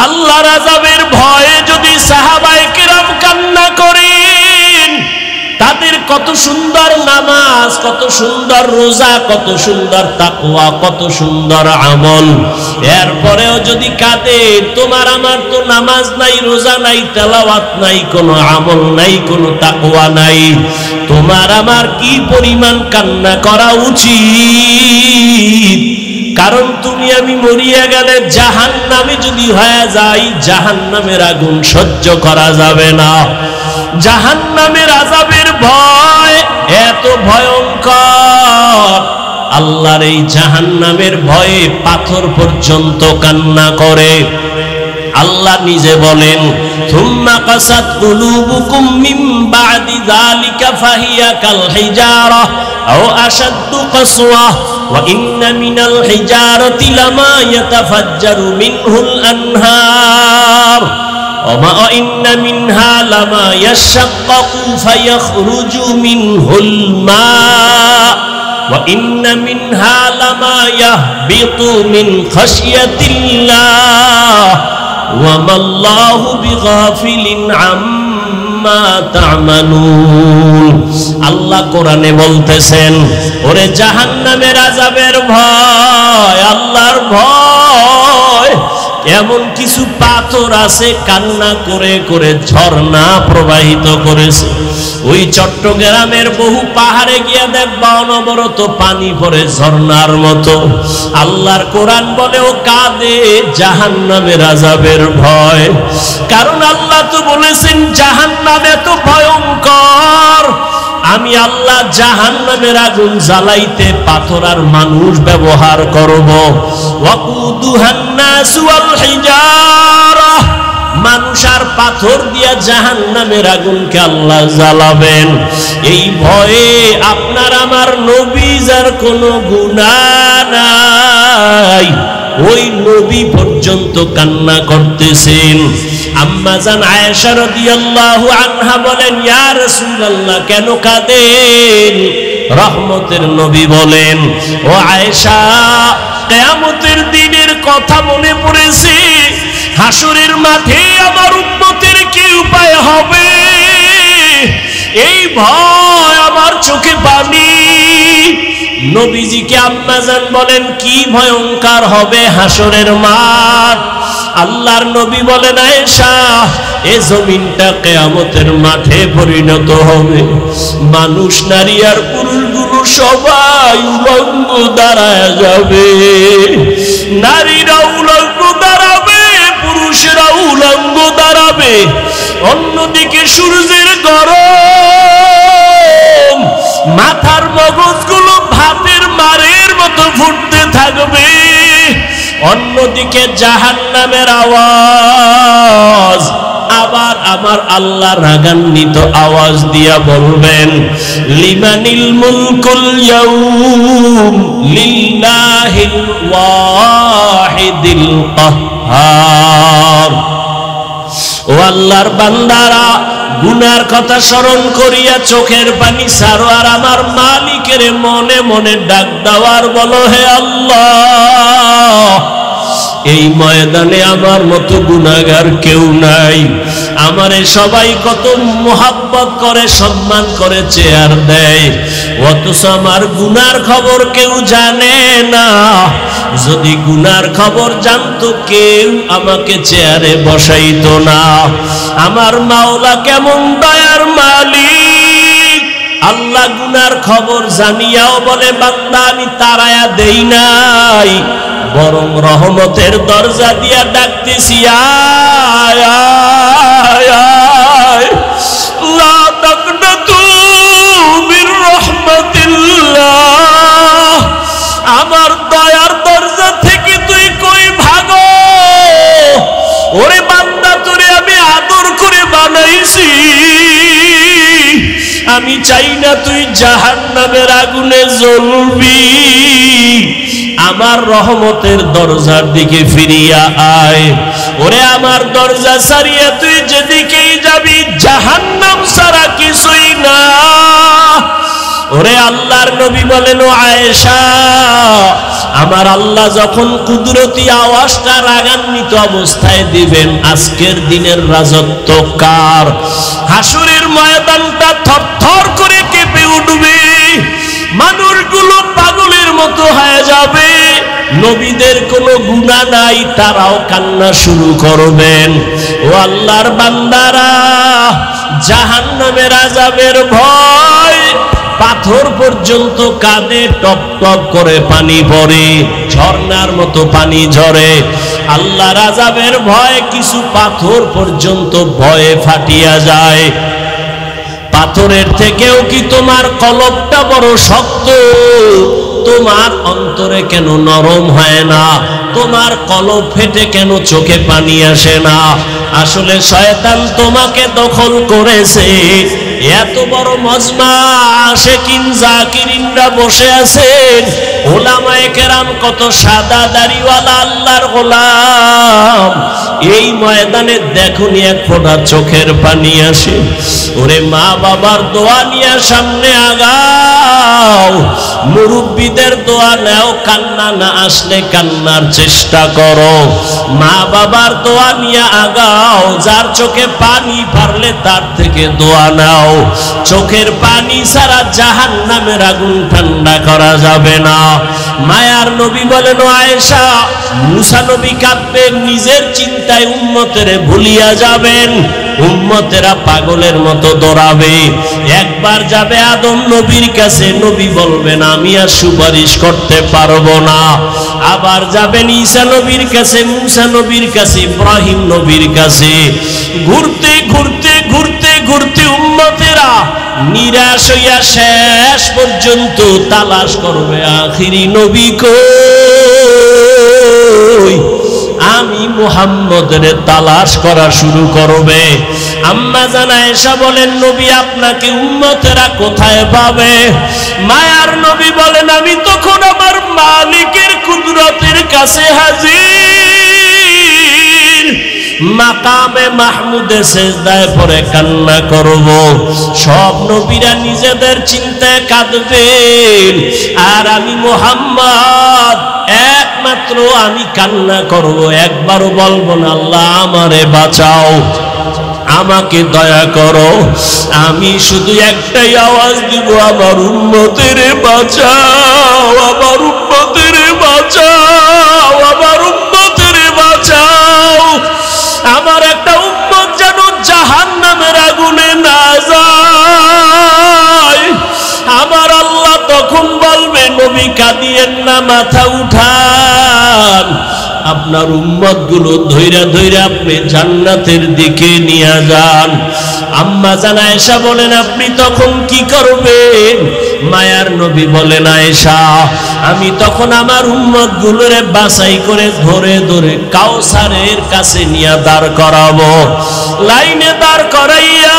আল্লাহর আযাবের ভয়ে যদি সাহাবায়ে কেরাম কান্না করেন, তাদের কত সুন্দর নামাজ, কত সুন্দর রোজা, কত সুন্দর তাকওয়া, কত সুন্দর আমল, এরপরেও যদি কাঁদে, তোমার আমার তো নামাজ নাই, রোজা নাই, তেলাওয়াত নাই, কোনো আমল নাই, কোনো তাকওয়া নাই, তোমার আমার কি পরিমাণ কান্না করা উচিত। কারণ তুমি আমি মরিয়া গেলে জাহান্নামে যদি হয়ে যাই, জাহান্নামের আগুন সহ্য করা যাবে না। জাহান্নামের আযাবের ভয় এত ভয়ঙ্কর, আল্লাহর এই জাহান্নামের ভয়ে পাথর পর্যন্ত কান্না করে। আল্লাহ নিজে বলেন, থুম্মা কাসাত কুলুবুকুম মিন বাদি যালিকা ফাহিয়া কাল হিজারা আও আশাদ্দু কাসওয়া ওয়া ইন্না মিনাল হিজারাতি লামা ইয়াতাফাজ্জারু মিনহুল আনহার ওয়া ইন্না মিনহা লামা ইয়াশাক্কাকু ফায়াখরুজু মিনহুল মা ওয়া ইন্না মিনহা লামা ইয়াহবিতু মিন খাশিয়াতিল্লাহ ওয়া মাল্লাহু বিগাফিলিন আম্মা তা'মালুন। আল্লাহ কোরআনে বলতেছেন, ওরে জাহান্নামের আযাবের ভয়, আল্লাহর ভয়, এমন কিছু পাথর আছে কান্না করে করে ঝর্ণা প্রবাহিত করেছে। ওই চট্টগ্রামের বহু পাহাড়ে গিয়ে দেখবা অনবরত পানি পড়ে ঝর্ণার মতো। আল্লাহর কোরআন বলে ও কাঁদে জাহান্নামের আযাবের ভয়। কারণ আল্লাহ তো বলেছেন জাহান্নাম এত ভয়ঙ্কর, আমি আল্লাহ জাহান্নামের আগুন জ্বালাইতে পাথর আর মানুষ ব্যবহার করব। ওয়াকুদুহান নাস ওয়াল হিজারা, মানুষ আর পাথর দিয়া জাহান্নামের আগুনকে আল্লাহ জ্বালাবেন। এই ভয়ে আপনার আমার নবী যার কোনো গুনাহ নাই, ওই নবী পর্যন্ত কান্না করতেছেন। আম্মা জান আয়েশা রাদিয়াল্লাহু আনহা বলেন, ইয়া রাসূলুল্লাহ কেন কাঁদেন? রহমতের নবী বলেন, ও আয়েশা, কিয়ামতের দিনের কথা মনে পড়েছে। হাসরের মাঠে আমার উম্মতের কি উপায় হবে, এই ভয় আমার চোখে পানি। নবীজিকে আম্মা জান বলেন, কি ভয়ঙ্কর হবে হাসরের মাঠ। আল্লাহর নবী বলেন, আয়েশা, এ জমিনটা কিয়ামতের মাঠে পরিণত হবে। মানুষ, নারী আর পুরুষগুলো সবাই উলঙ্গ দাঁড়ায় যাবে। নারীরা উলঙ্গ দাঁড়াবে, পুরুষেরা উলঙ্গ দাঁড়াবে। অন্যদিকে সূর্যের গরম, মাথার মগজগুলো ভাতের মারের মতো ফুটতে থাকবে। অন্যদিকে জাহান্নামের আওয়াজ। আবার আমার আল্লাহ রাগান্বিত আওয়াজ দিয়া বলবেন, লিমানিল মুলকুল ইয়াউম লিল্লাহিল ওয়াহিদিল কাহ্হার। ও আল্লাহর বান্দারা, গুনার কথা স্মরণ করিয়া চোখের পানি ছাড়ো, আর আমার মালিকের মনে মনে ডাক দেওয়ার বলো, হে আল্লাহ, এই ময়দানে আমার মতো গুনাহগার কেউ নাই। আমারে সবাই কত মোহাব্বত করে, সম্মান করে, চেয়ার দেয়, অথচ আমার গুনার খবর কেউ জানে না। যদি গুনার খবর জানতো কেউ আমাকে চেয়ারে বসাইতো না। আমার মাওলা কেমন দয়ার মালিক। আল্লাহ গুনার খবর জানিয়াও বলে, বান্দা আমি তাড়ায়া দেই নাই, বরং রহমতের দরজা দিয়া ডাকতেছি, আয় আয় আয়, লা তাকনাতু মির রাহমাতিল্লাহ। আমার দয়ার দরজা থেকে তুই কই ভাগো? ওরে বান্দা, তোরে আমি আদর করে বানাইছি, আমি চাই না তুই জাহান্নামের আগুনে জ্বলবি। আমার রহমতের দরজার দিকে ফিরিয়া আয়। ওরে আমার দরজা ছাড়িয়া তুই যেদিকেই যাবি জাহান্নাম ছাড়া কিছুই না। ও ওরে আল্লাহর নবী বলেন, ও আয়েশা, আমার আল্লাহ যখন কুদরতি আওয়াজটা রাগান্বিত অবস্থায় দিবেন, আজকের দিনের রাজত্ব কার? হাসরের ময়দানটা থরথর করে কেঁপে উঠবে, মানুষগুলো পাগলের মতো হয়ে যাবে। নবীদের কোনো গুনাহ নাই, তারাও কান্না শুরু করবেন। ও আল্লাহর বান্দারা, জাহান্নামের আযাবের ভয়, পাথর পর্যন্ত কাঁদে, টপ টপ করে পানি পড়ে, ঝর্ণার মতো পানি ঝরে। আল্লাহর আযাবের ভয় কিছু পাথর পর্যন্ত ভয়ে ফাটিয়া যায়। পাথরের থেকেও কি তোমার কলবটা বড় শক্ত? তোমার অন্তরে কেন নরম হয় না? তোমার কলব ফেটে কেন চোখে পানি আসে না? আসলে শয়তান তোমাকে দখল করেছে। এত বড় মজমা আশিকিন জাকিরিনরা বসে আছেন, ওলামায়ে কেরাম কত সাদা দাড়িওয়ালা আল্লাহর গোলাম, এই ময়দানে দেখুন এক ফোঁটা চোখের পানি আসে। ওরে মা বাবার দোয়া নিয়ে সামনে আগাও, মুরব্বীদের দোয়া নাও, কান্না না আসলে কান্নার চেষ্টা করো। মা বাবার দোয়া নিয়ে আগাও, যার চোখে পানি পারলে তার থেকে দোয়া নাও। চোখের পানি ছাড়া জাহান্নামের আগুন ঠান্ডা করা যাবে না। মায়ার নবী বলেন, ও আয়েশা, মুসা নবী কাঁদবেন, নিজের চিন্তায় উম্মতেরে ভুলিয়া যাবেন। উম্মতেরা পাগলের মতো দৌড়াবে। একবার যাবে আদম নবীর কাছে, নবী বলবেন আমি আর সুপারিশ করতে পারবো না। আবার যাবেন ঈসা নবীর কাছে, মুসা নবীর কাছে, ইব্রাহিম নবীর কাছে। ঘুরতে ঘুরতে ঘুরতে ঘুরতে উম্মতেরা নিরাশ হইয়া শেষ পর্যন্ত তালাশ করবে, আখিরি নবী কই? আমি মুহাম্মদের তালাশ করা শুরু করবে। আম্মা জান আয়েশা বলেন, নবী আপনাকে উম্মতেরা কোথায় পাবে? মায়ার নবী বলেন, আমি তখন আমার মালিকের কুদরতের কাছে হাজির, মাকামে মাহমুদে সেজদায় পড়ে কান্না করব। সব নবীরা নিজেদের চিন্তায় কাঁদবেন, আর আমি মুহাম্মদ একমাত্র আমি কান্না করব, একবারও বলবো না আল্লাহ আমারে বাঁচাও, আমাকে দয়া করো। আমি শুধু একটাই আওয়াজ দিব, আমার উম্মতের বাঁচাও, আমার উম্মতের বাঁচাও, আমার উম্মতের বাঁচাও। আমার একটা উম্মত যেন জাহান্নামের আগুনে না যায়। আমার আল্লাহ তখন বলবে, নবী কাঁদিয়েন না, মাথা উঠান, আপনার উম্মত গুলো ধৈরা ধৈরা আপনি জান্নাতের দিকে নিয়ে যান। আম্মা জান আয়েশা বলেন, আপনি তখন কি করবেন? মায়ার নবী বলেন, আয়েশা, আমি তখন আমার উম্মত গুলোরে বাছাই করে ধরে ধরে কাউসারের কাছে নিয়ে দাঁড় করাবো। লাইনে দাঁড় করাইয়া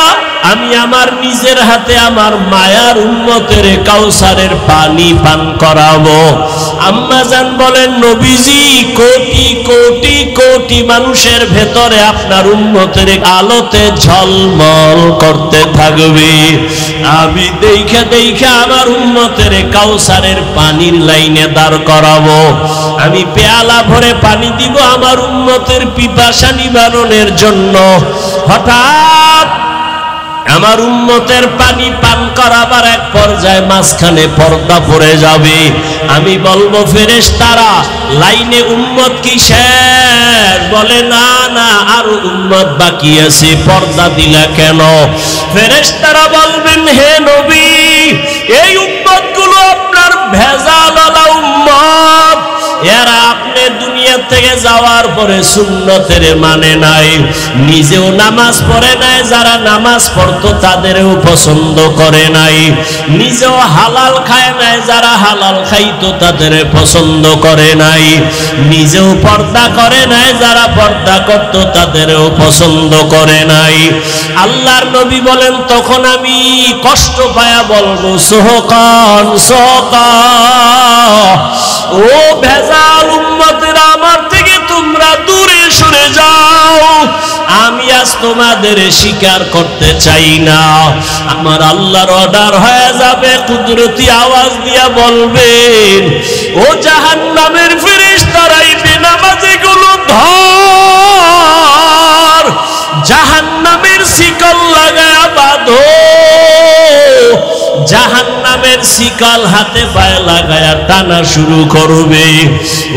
আমি আমার নিজের হাতে আমার মায়ার উম্মতের কাউসারের পানি পান করাবো। আম্মা জান বলেন, নবীজি, কোটি কোটি কোটি মানুষের ভেতরে আপনার উম্মতের আলোতে ঝলমল করতে থাকবে। আমি দেখে দেখে আমার উম্মতের কাউসারের পানির লাইনে দাঁড় করাবো। আমি পেয়ালা ভরে পানি দিব আমার উম্মতের পিপাসা নিবারণের জন্য। হঠাৎ আমার উম্মতের পানি পান করাবার এক পর্যায়ে মাঝখানে পর্দা পড়ে যাবে। আমি বলবো, ফেরেশতারা, লাইনে উম্মত কি শেষ? বলে, না না, আরো উম্মত বাকি আছে, পর্দা দিলা কেন? ফেরেশতারা বলবেন, হে নবী, এই উম্মত গুলো আপনার ভেজালওয়ালা উম্মত, এরা আপনি দুনিয়া থেকে যাওয়ার পরে সুন্নতের মানে নাই, নিজেও নামাজ পড়ে নাই, যারা নামাজ পড়তো তাদেরও পছন্দ করে নাই, নিজেও হালাল খায় নাই, যারা হালাল খাইতো তাদের পছন্দ করে নাই, নিজেও পর্দা করে নাই, যারা পর্দা করতো তাদেরও পছন্দ করে নাই। আল্লাহর নবী বলেন, তখন আমি কষ্ট পায়া বলবো, সোহকান সোহকা, ও ভেজাল উম্মতেরা, আমার থেকে তোমরা দূরে সরে যাও। আমি আজ তোমাদের স্বীকার করতে চাই না। আমার আল্লাহর অর্ডার হয়ে যাবে, কুদরতি আওয়াজ দিয়া বলবেন, ও জাহান্নামের ফেরেশতারা এই বেনামাজিগুলো ধর, জাহান্নামের শিকল লাগায়া বাঁধো। জাহান্নামের শিকল হাতে পায়ে লাগায়া টানা শুরু করবে।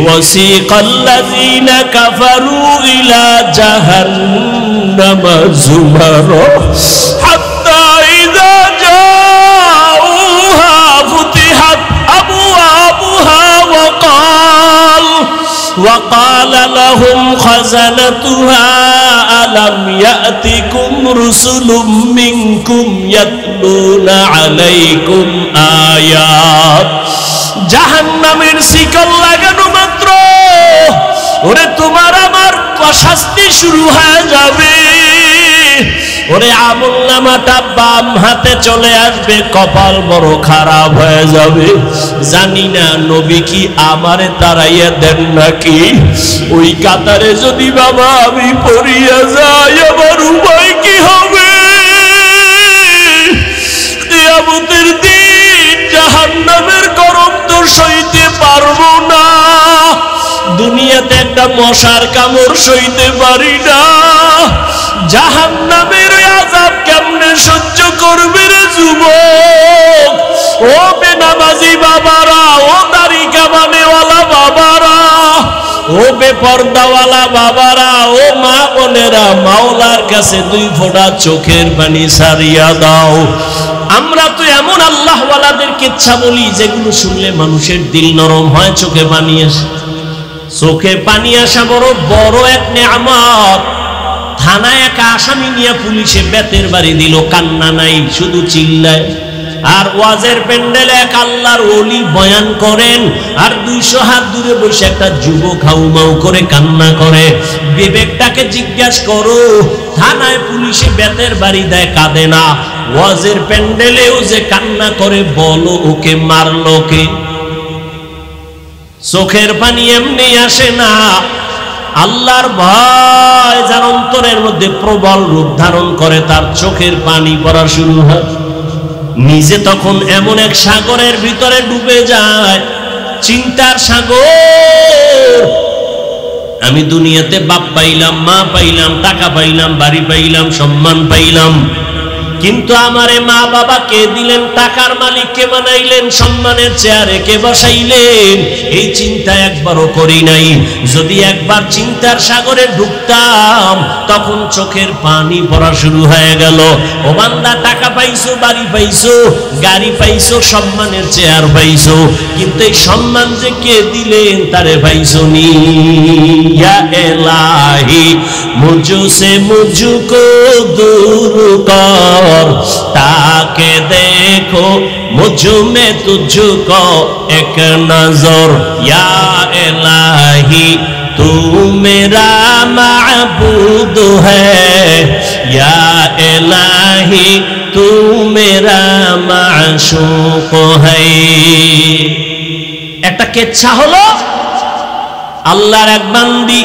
ওয়াসিকাল্লাযীনা কাফারু ইলা জাহান্নামা যুমারা হাত্তা ইযা জাউহা ফুতিহাত আবওয়াবুহা وقال لهم خزنتها ألم يأتكم رسل منكم يتلون عليكم آيات। জাহান্নামের শিকল লাগানো মাত্র ওরে তোমার আমার শাস্তি শুরু হয়ে যাবে। ওরে আমলনামাটা বাম হাতে চলে আসবে, কপাল বড় খারাপ হয়ে যাবে। জানি না নবী কি আমারে তাড়াইয়া দেন নাকি। ওই কাতারে যদি বাবা আমি পড়িয়া যাই, আমার উপায় কি হবে? কিয়ামতের দিন জাহান্নামের গরম তো সইতে পারবো না। দুনিয়াতে একটা মশার কামড় সইতে পারি না, জাহান্নামের আযাব কেমনে সহ্য করবে রে যুবক? ও বেনামাজি বাবারা, ও দাড়ি কামানেওয়ালা বাবারা, ও বেপরদাওয়ালা বাবারা, ও মা বোনেরা, মাওলার কাছে 2 ফোঁটা চোখের পানি সারিয়া দাও। আমরা তো এমন আল্লাহওয়ালাদের কিচ্ছা বলি যেগুলো শুনলে মানুষের দিল নরম হয়, চোখে পানি আসে। চোখে পানি আসা বড় বড় এক নেয়ামত। থানায় এক আসামি নিয়ে পুলিশে বেতের বাড়ি দিল, কান্না নাই, শুধু চিল্লায়। আর ওয়াজের প্যান্ডেলে এক আল্লাহর ওলি বয়ান করেন, আর 200 হাত দূরে বসে একটা যুবক হাউমাউ করে কান্না করে। বিবেকটাকে জিজ্ঞাসা করো, থানায় পুলিশে বেতের বাড়ি দেয়, কাঁদে না, ওয়াজের প্যান্ডেলেও যে কান্না করে, বলো ওকে মারলো কে? চোখের পানি এমনি আসে না। আল্লাহর ভয় যার অন্তরের মধ্যে প্রবল রূপ ধারণ করে, তার চোখের পানি পড়া শুরু হয়। নিজে তখন এমন এক সাগরের ভিতরে ডুবে যায়, চিন্তার সাগর। আমি দুনিয়াতে বাপ পাইলাম, মা পাইলাম, টাকা পাইলাম, বাড়ি পাইলাম, সম্মান পাইলাম, কিন্তু আমারে মা বাবা কে দিলেন, টাকার মালিক কে বানাইলেন, সম্মানের চেয়ারে কে বসাইলেন, এই চিন্তা একবারও করি নাই। যদি একবার চিন্তার সাগরে ঢুকতাম, তখন চোখের পানি পড়া শুরু হয়ে গেল। ও বান্দা, টাকা পাইছো, বাড়ি পাইছো, গাড়ি পাইছো, সম্মানের চেয়ার পাইছো, কিন্তু এই সম্মান যে কে দিলেন তারে পাইছো নি। ইয়া ইলাহি মুঝসে মুঝকো দূর কর, তাকে দেখো মুঝ में तुझको एक नजर। या इलाही तू मेरा माबूद है, या इलाही तू मेरा माशूक है। একটা কেচ্ছা হলো, আল্লাহর এক বান্দি,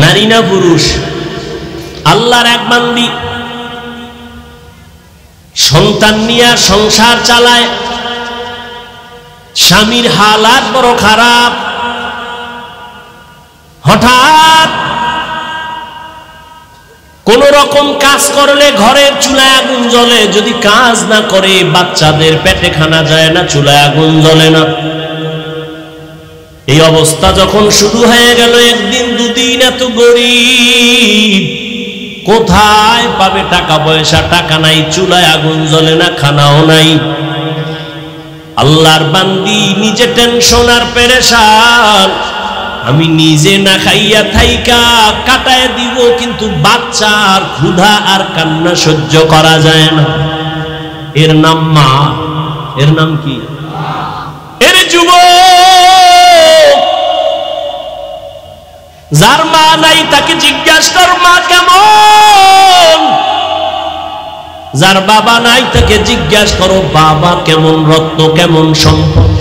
নারী না পুরুষ, আল্লাহর এক বান্দি সন্তান নিয়ে সংসার চালায়। স্বামীর হালাত বড় খারাপ। হঠাৎ কোন রকম কাজ করলে ঘরের চুলায় আগুন জ্বলে, যদি কাজ না করে বাচ্চাদের পেটে খানা যায় না, চুলায় আগুন জ্বলে না। এই অবস্থা যখন শুরু হয়ে গেল, একদিন দুদিন, এত গরিব, কোথায় পাবে টাকা পয়সা? টাকা নাই, চুলায় আগুন জ্বলে না, খানাও নাই। আল্লাহর বান্দি নিজে টেনশন আর পেরেশান, আমি নিজে না খাইয়া থাইকা কাটায় দিব, কিন্তু বাচ্চার ক্ষুধা আর কান্না সহ্য করা যায় না। এর নাম মা। এর নাম কি? এর যুবক, যার মা নাই তাকে জিজ্ঞাসা কর মা কেমন। যার বাবা নাই তাকে জিজ্ঞাসা করো বাবা কেমন, রত্ন কেমন, সম্পদ।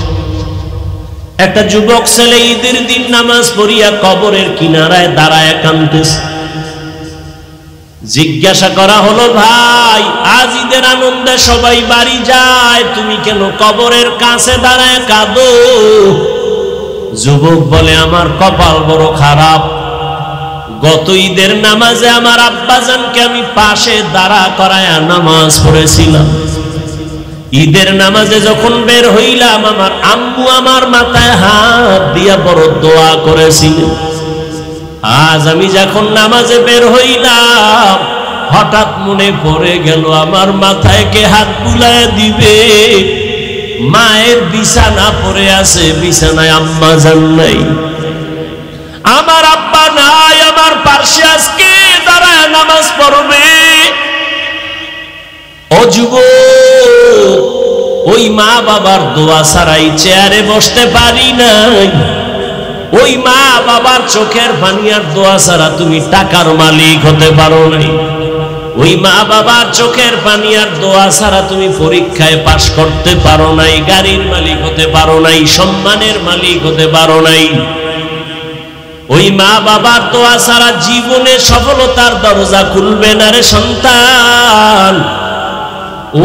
একটা যুবক ছেলে ঈদের দিন নামাজ পড়িয়া কবরের কিনারায় দাঁড়ায় কাঁদতেছে। জিজ্ঞাসা করা হলো, ভাই আজ ঈদের আনন্দে সবাই বাড়ি যায়, তুমি কেন কবরের কাছে দাঁড়ায় কাঁদো? যুবক বলে, আমার কপাল বড় খারাপ, গত ঈদের নামাজে আমার আব্বাজানকে আমি পাশে দাঁড়া করায় নামাজ পড়েছিলাম। ঈদের নামাজে যখন বের হইলাম, আমার আম্মু আমার মাথায় হাত দিয়া বড় দোয়া করেছিলেন। আজ আমি যখন নামাজে বের হইলাম, হঠাৎ মনে পড়ে গেল আমার মাথায় কে হাত বুলায় দিবে। মায়ের বিছানা পড়ে আছে, বিছানায় আম্মা জান নাই, আমার আব্বা নাই, আমার পাশে আজকে দাঁড়ায় নামাজ পড়বে। ও যুবক, ওই মা বাবার দোয়া ছাড়াই চেয়ারে বসতে পারি নাই। ওই মা বাবার চোখের পানি আর দোয়া ছাড়া তুমি টাকার মালিক হতে পারো নাই। ওই মা বাবার চোখের পানি আর দোয়া ছাড়া তুমি পরীক্ষায় পাশ করতে পারো নাই, গাড়ির মালিক হতে পারো নাই, সম্মানের মালিক হতে পারো নাই। ওই মা বাবার দোয়া ছাড়া জীবনে সফলতার দরজা খুলবে না রে সন্তান।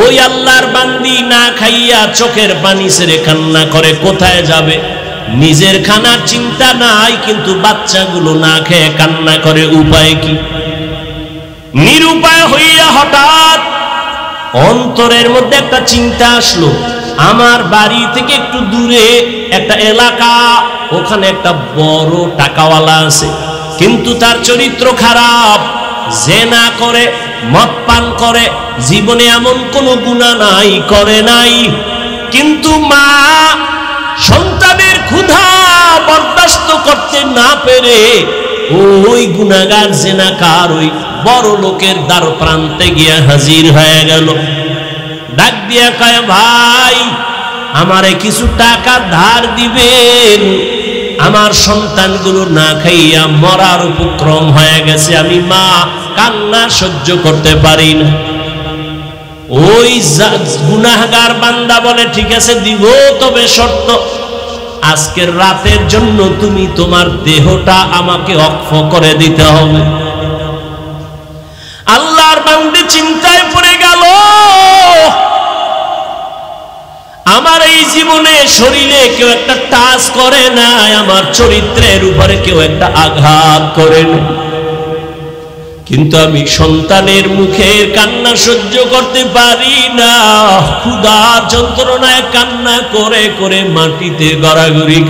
ওই আল্লাহর বান্দি না খাইয়া চোখের পানি ছেড়ে কান্না করে কোথায় যাবে? নিজের খানার চিন্তা নাই, কিন্তু বাচ্চাগুলো না খেয়ে কান্না করে, উপায় কি? নিরুপায় হইয়া হঠাৎ অন্তরের মধ্যে একটা চিন্তা আসলো, আমার বাড়ি থেকে একটু দূরে একটা এলাকা, ওখানে একটা বড় টাকাওয়ালা আছে, কিন্তু তার চরিত্র খারাপ, জেনা করে, মদ পান করে, জীবনে এমন কোনো গুনাহ নাই, করে নাই। কিন্তু মা সন্তানের ক্ষুধা বরদাস্ত করতে না পেরে ওই গুনাহগার জেনাকার ওই বড় লোকের দ্বার প্রান্তে গিয়া হাজির হয়ে গেল। ডাক দিয়া কয়, ভাই আমারে কিছু টাকা ধার দিবেন, আমার সন্তানগুলো না খাইয়া মরার উপক্রম হয়ে গেছে, আমি মা কান্না সহ্য করতে পারি না। ওই গুনাহগার বান্দা বলে, ঠিক আছে দিব, তবে শর্ত, আজকের রাতের জন্য তুমি তোমার দেহটা আমাকে অক্ষ করে দিতে হবে। আল্লাহর বান্দা চিন্তায় পড়ে গেল, আমার এই জীবনে শরীরে কেউ একটা টাচ করে নাই, আমার চরিত্রের উপরে কেউ একটা আঘাত করে নাই, কিন্তু আমি সন্তানের মুখের কান্না সহ্য করতে পারি না। ক্ষুধার যন্ত্রণায় কান্না করে করে মাটিতে গড়াগড়ি।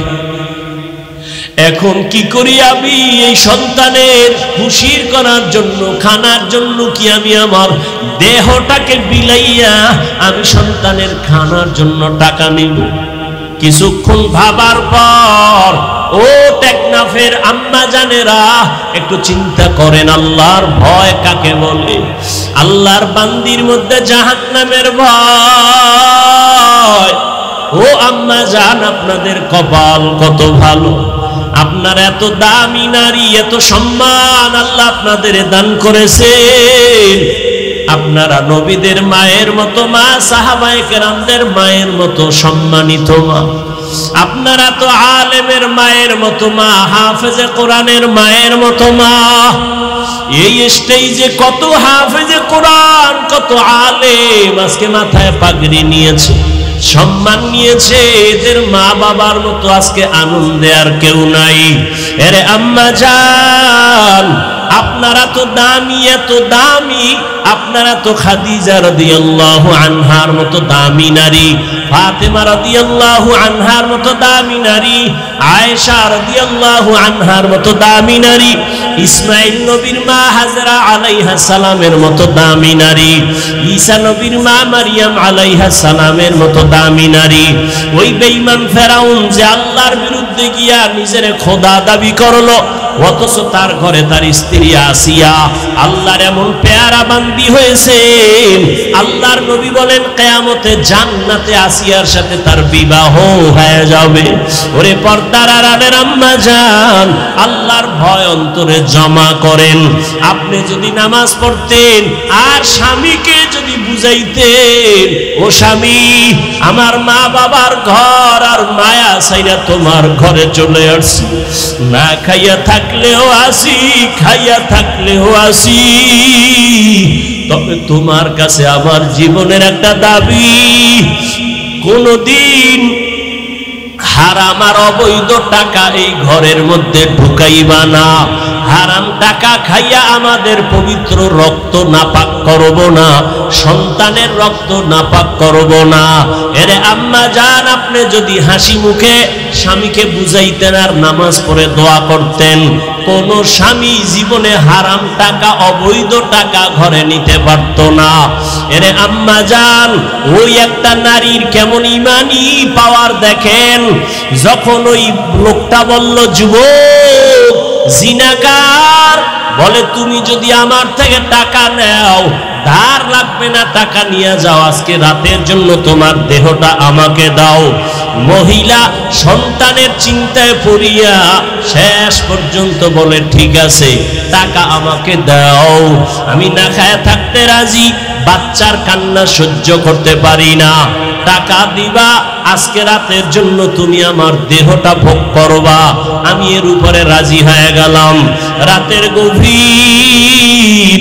এখন কি করি আমি? এই সন্তানের খুশির করার জন্য, খানার জন্য কি আমি আমার দেহটাকে বিলাইয়া আমি সন্তানের খানার জন্য টাকা নিব? কিছুক্ষণ ভাবার পর ও টেকনাফের আম্মা জানেরা একটু চিন্তা করেন, আল্লাহর ভয় কাকে বলে? আল্লাহর বান্দির মধ্যে জাহান্নামের ভয়। ও আম্মা জান, আপনাদের কপাল কত ভালো, আপনার এত দামি নারী, এত সম্মান আল্লাহ আপনাদের দান করেছেন। আপনারা নবীদের মায়ের মতো মা, সাহাবায়ে কেরামদের মায়ের মতো সম্মানিত মা, আপনারা তো আলেমের মায়ের মতো মা, হাফেজে কোরআনের মায়ের মতো মা। এই স্টেজে কত হাফেজে কোরআন, কত আলেম আজকে মাথায় পাগড়ি নিয়েছে, সম্মান নিয়েছে, এদের মা বাবার মতো আজকে আনন্দে আর কেউ নাই। এরে আম্মা জান, আপনারা তো দামি, এত দামি, আপনারা তো খাদিজা রাদিয়াল্লাহু আনহার মতো দামি নারী, ফাতেমা রাদিয়াল্লাহু আনহার মতো দামি নারী, আয়েশা রাদিয়াল্লাহু আনহার মতো দামি নারী, ইসমাইল নবীর মা হাজরা আলাইহা সালামের মতো দামি নারী, ঈসা নবীর মা মারিয়াম আলাইহা সালামের মতো দামি নারী। ওই বেঈমান ফেরাউন যে আল্লাহর বিরুদ্ধে গিয়া নিজের খোদা দাবি করলো, অথচ তার ঘরে তার স্ত্রী আসিয়া আল্লাহর এমন পেয়ারা বান্দি হয়েছে, আল্লাহর নবী বলেন কিয়ামতে জান্নাতে আসিয়ার সাথে তার বিবাহ হয়ে যাবে। ওরে পর্দার আড়ালের আম্মা জান, আল্লাহর ভয় অন্তরে জমা করেন। আপনি যদি নামাজ পড়তেন আর স্বামীকে যদি বুঝাইতেন, ও স্বামী, আমার মা বাবার ঘর আর মায়া ছাইরা তোমার ঘরে চলে আসছি, না খাইয়া থাকলেও আসি, খাইয়া থাকলেও আসি, তবে তোমার কাছে আমার জীবনের একটা দাবি, কোনদিন হারাম আর অবৈধ টাকা এই ঘরের মধ্যে ঢুকাইবা না, হারাম টাকা খাইয়া আমাদের পবিত্র রক্ত নাপাক করব না, সন্তানের রক্ত নাপাক করব না। এরে আম্মা জান, আপনি যদি হাসি মুখে স্বামীকে বুঝাইতেন আর নামাজ পড়ে দোয়া করতেন, কোন স্বামী জীবনে হারাম টাকা অবৈধ টাকা ঘরে নিতে পারত না। এরে আম্মা জান, ওই একটা নারীর কেমন ইমানি পাওয়ার দেখেন, যখন ওই লোকটা বলল, যুবক জিনাকার, বলে তুমি যদি আমার থেকে টাকা নাও, ধার লাগবে না, টাকা নিয়ে যাও, আজকে রাতের জন্য তোমার দেহটা আমাকে দাও। মহিলা সন্তানের চিন্তায় পড়িয়া শেষ পর্যন্ত বলে, ঠিক আছে, টাকা আমাকে দাও, আমি না খায়া থাকতে রাজি, বাচ্চার কান্না সহ্য করতে পারি না, টাকা দিবা, আজকে রাতের জন্য তুমি আমার দেহটা ভোগ করবা, আমি এর উপরে রাজি হয়ে গেলাম। রাতের গভীর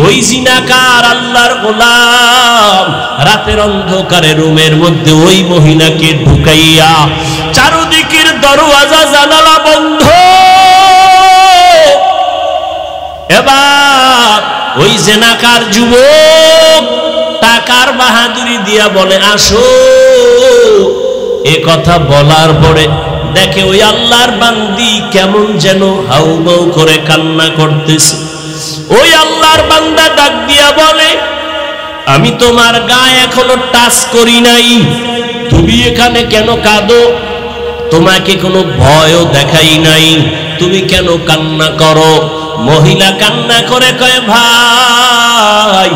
ওই জিনাকার আল্লাহর গোলাম রাতের অন্ধকারে রুমের মধ্যে ওই মহিলাকে ঢুকাইয়া, চারদিকের দরওয়াজা জানালা বন্ধ, এবার ওই জিনাকার যুবক টাকার বাহাদুরি দিয়া বলে, আসো। এ কথা বলার পরে দেখে ওই আল্লাহর বান্দি কেমন যেন হাউমাউ করে কান্না করতেছে। ওই আল্লাহর বান্দা ডাক দিয়া বলে, আমি তোমার গায়ে এখনো টাচ করি নাই, তুমি এখানে কেন কাঁদো? তোমাকে কোনো ভয়ও দেখাই নাই, তুমি কেন কান্না করো? মহিলা কান্না করে কয়, ভাই,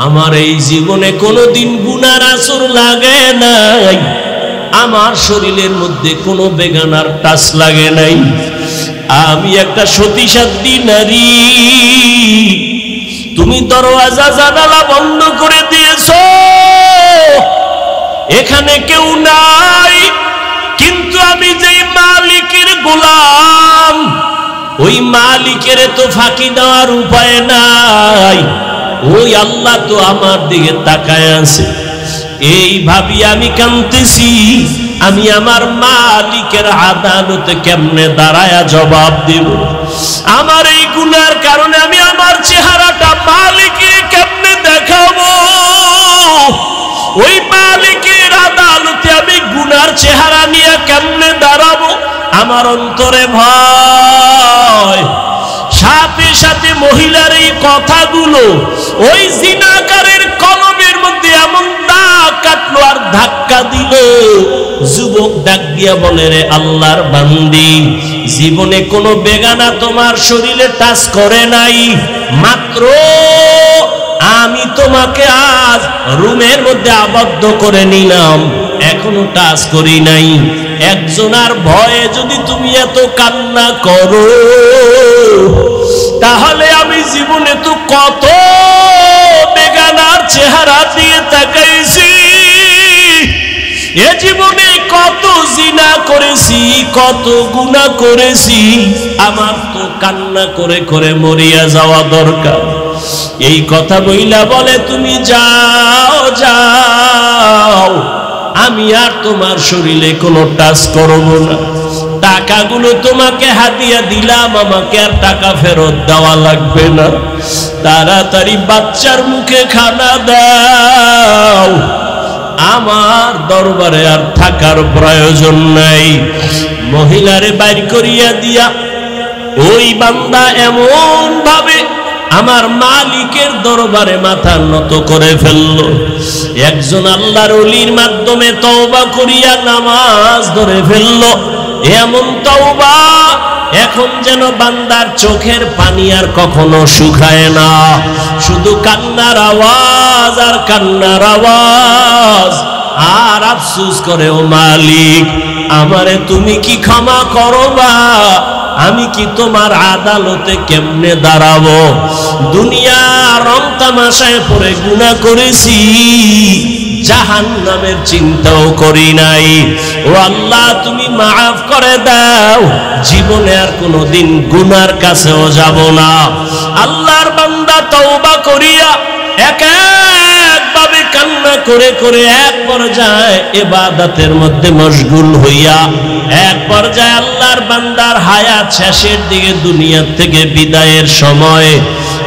আমার এই জীবনে কোনোদিন গুনার আসর লাগে নাই, আমার শরীরের মধ্যে কোনো বেগানার টাচ লাগে নাই, আমি একটা সতীসাধ্বী নারী, তুমি দরওয়াজা জানালা বন্ধ করে দিয়েছো, এখানে কেউ নাই, কিন্তু আমি যেই মালিকের গোলাম, ওই মালিকের তো ফাঁকি দেওয়ার উপায় নাই, ওই আল্লাহ তো আমার দিকে তাকায় আছে। এই ভাবি আমি কাঁদতেছি, আমি আমার মালিকের আদালতে কেমনে দাঁড়ায়া জবাব দেব? আমার এই গুনার কারণে আমি আমার চেহারাটা মালিকের কেমনে দেখাবো? ওই মালিকের আদালতে আমি গুনার চেহারা নিয়ে কেমনে দাঁড়াবো? আমার অন্তরে ভয়। সাথে সাথে মহিলার এই কথাগুলো ওই জিনাকারের কলমের মধ্যে এমন দাগ কাটলো আর ধাক্কা দিল। যুবক ডাক দিয়া বলে, রে আল্লাহর বান্দি, জীবনে কোনো বেগানা তোমার শরীরে টাচ করে নাই, মাত্র আমি তোমাকে আজ রুমের মধ্যে আবদ্ধ করে নিলাম, এখনো টাচ করি নাই। একজনার ভয়ে যদি তুমি এত কান্না করো, তাহলে আমি জীবনে তো কত বেগানার চেহারা দিয়ে তাকাইছি, এ জীবনে কত জিনা করেছি, কত গুনাহ করেছি, আমার তো কান্না করে করে মরিয়া যাওয়া দরকার। এই কথা বইলা বলে, তুমি যাও যাও, আমি আর তোমার শরীরে কোনো টাচ করব না, টাকাগুলো তোমাকে হাদিয়া দিলাম, আমাকে আর টাকা ফেরত দেওয়া লাগবে না, তাড়াতাড়ি বাচ্চার মুখে খানা দাও, আমার দরবারে আর থাকার প্রয়োজন নাই। মহিলারে বাইর করিয়া দিয়া ওই বান্দা এমন ভাবে আমার মালিকের দরবারে মাথা নত করে ফেলল। একজন আল্লাহর ওলির মাধ্যমে তওবা করিয়া নামাজ ধরে ফেলল। এমন তওবা, এখন যেন বান্দার চোখের পানি আর কখনো শুকায় না, শুধু কান্নার আওয়াজ আর কান্নার আওয়াজ। আর আফসোস করে, ও মালিক, আমারে তুমি কি ক্ষমা করবা? আমি কি তোমার আদালতে কেমনে দাঁড়াবো? দুনিয়া রং তামাশায় পড়ে গুনাহ করেছি, জাহান্নামের চিন্তাও করি নাই। ও আল্লাহ, তুমি মাফ করে দাও, জীবনে আর কোনোদিন গুনার কাছেও যাব না। আল্লাহর বান্দা তওবা করিয়া এক একভাবে কান্না করে করে এক পর্যায়ে ইবাদতের মধ্যে মশগুল হইয়া এক পর্যায়ে আল্লাহর বান্দার হায়াত শেষের দিকে দুনিয়া থেকে বিদায়ের সময়